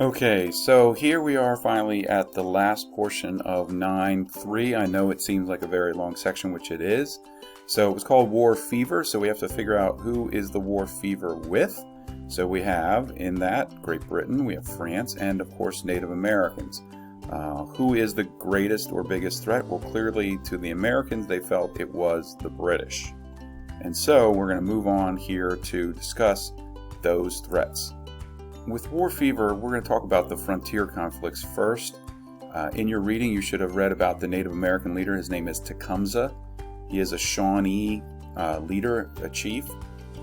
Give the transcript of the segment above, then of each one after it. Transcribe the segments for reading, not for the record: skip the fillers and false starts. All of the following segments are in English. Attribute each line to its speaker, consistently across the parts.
Speaker 1: Okay, so here we are finally at the last portion of 9.3. I know it seems like a very long section, which it is. So it was called War Fever, so we have to figure out who is the war fever with. So we have in that Great Britain, we have France, and of course Native Americans. Who is the greatest or biggest threat? Well, clearly to the Americans, they felt it was the British. And so we're going to move on here to discuss those threats. With war fever, we're going to talk about the frontier conflicts first. In your reading, you should have read about the Native American leader. His name is Tecumseh. He is a Shawnee leader, a chief,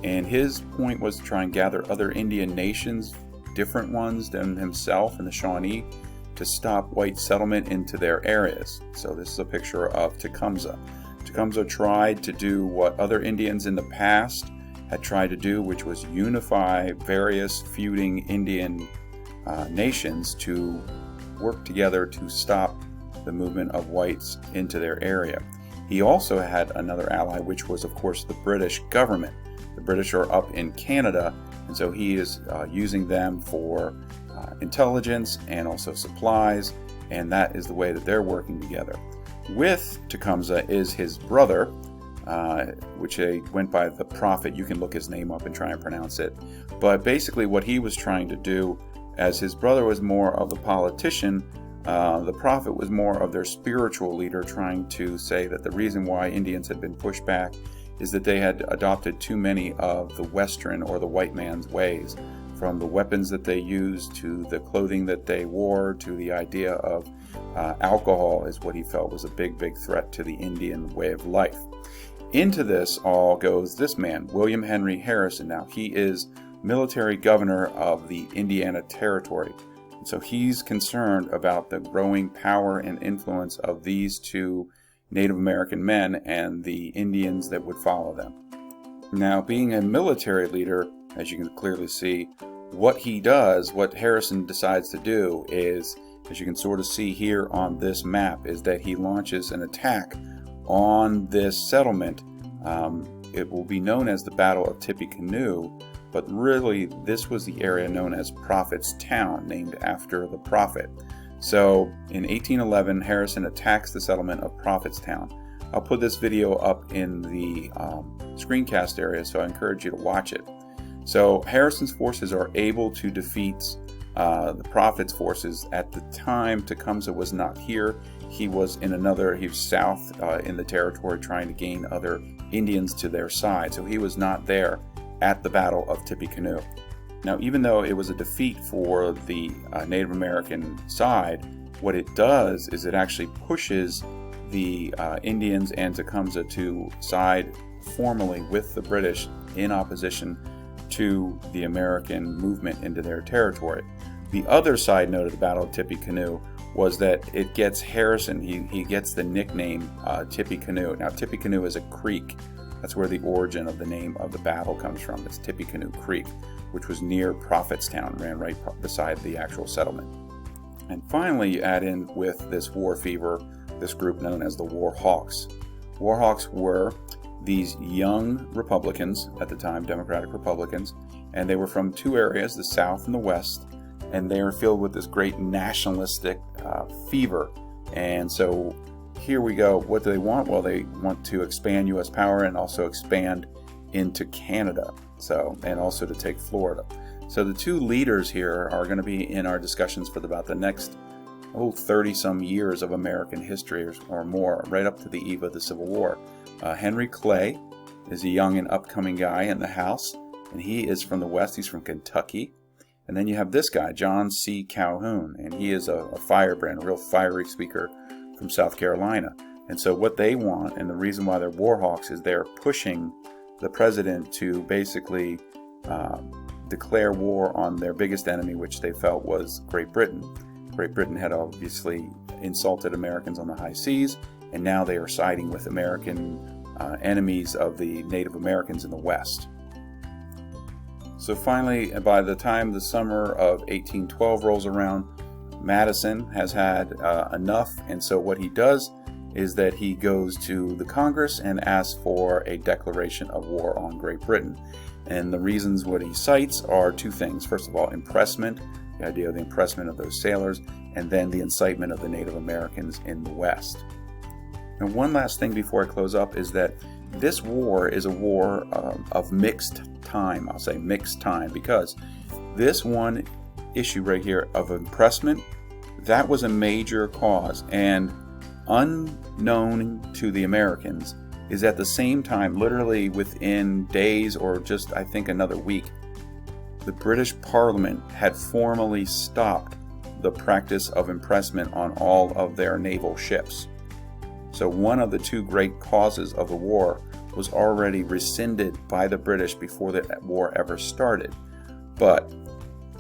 Speaker 1: and his point was to try and gather other Indian nations, different ones than himself and the Shawnee, to stop white settlement into their areas. So this is a picture of Tecumseh. Tecumseh tried to do what other Indians in the past had tried to do, which was unify various feuding Indian nations to work together to stop the movement of whites into their area. He also had another ally, which was, of course, the British government. The British are up in Canada, and so he is using them for intelligence and also supplies, and that is the way that they're working together. With Tecumseh is his brother, which went by the Prophet. You can look his name up and try and pronounce it. But basically what he was trying to do, as his brother was more of the politician, the Prophet was more of their spiritual leader, trying to say that the reason why Indians had been pushed back is that they had adopted too many of the Western or the white man's ways, from the weapons that they used to the clothing that they wore to the idea of alcohol, is what he felt was a big threat to the Indian way of life. Into this all goes this man, William Henry Harrison. Now, he is military governor of the Indiana Territory. And so he's concerned about the growing power and influence of these two Native American men and the Indians that would follow them. Now, being a military leader, as you can clearly see, what he does, what Harrison decides to do is, as you can sort of see here on this map, is that he launches an attack on this settlement. It will be known as the Battle of Tippecanoe, but really this was the area known as Prophet's Town, named after the prophet. So in 1811, Harrison attacks the settlement of Prophet's Town. I'll put this video up in the screencast area, so I encourage you to watch it. So Harrison's forces are able to defeat the Prophet's forces. At the time, Tecumseh was not here. He was south in the territory, trying to gain other Indians to their side. So he was not there at the Battle of Tippecanoe. Now, even though it was a defeat for the Native American side, what it does is it actually pushes the Indians and Tecumseh to side formally with the British in opposition to the American movement into their territory. The other side note of the Battle of Tippecanoe was that it gets Harrison, he gets the nickname Tippecanoe. Now, Tippecanoe is a creek. That's where the origin of the name of the battle comes from. It's Tippecanoe Creek, which was near Prophet's Town, ran right beside the actual settlement. And finally, you add in with this war fever, this group known as the War Hawks. War Hawks were these young Republicans at the time, Democratic Republicans, and they were from two areas, the South and the West, and they were filled with this great nationalistic fever. And so here we go. What do they want? Well, they want to expand U.S. power and also expand into Canada, and also to take Florida. So the two leaders here are going to be in our discussions for about the next 30-some years of American history or more, right up to the eve of the Civil War. Henry Clay is a young and upcoming guy in the House, and he is from the West. He's from Kentucky. And then you have this guy, John C. Calhoun, and he is a firebrand, a real fiery speaker from South Carolina. And so what they want, and the reason why they're war hawks, is they're pushing the president to basically declare war on their biggest enemy, which they felt was Great Britain. Great Britain had obviously insulted Americans on the high seas, and now they are siding with American enemies of the Native Americans in the West. So finally, by the time the summer of 1812 rolls around, Madison has had enough, and so what he does is that he goes to the Congress and asks for a declaration of war on Great Britain. And the reasons what he cites are two things. First of all, impressment the idea of the impressment of those sailors, and then the incitement of the Native Americans in the West. And one last thing before I close up is that this war is a war of mixed time. I'll say mixed time, because this one issue right here of impressment, that was a major cause, and unknown to the Americans is at the same time, literally within days or just I think another week, the British Parliament had formally stopped the practice of impressment on all of their naval ships. So one of the two great causes of the war was already rescinded by the British before the war ever started. But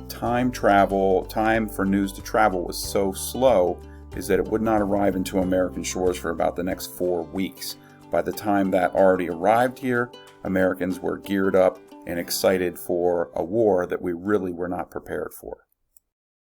Speaker 1: time for news to travel was so slow is that it would not arrive into American shores for about the next 4 weeks. By the time that already arrived here, Americans were geared up and excited for a war that we really were not prepared for.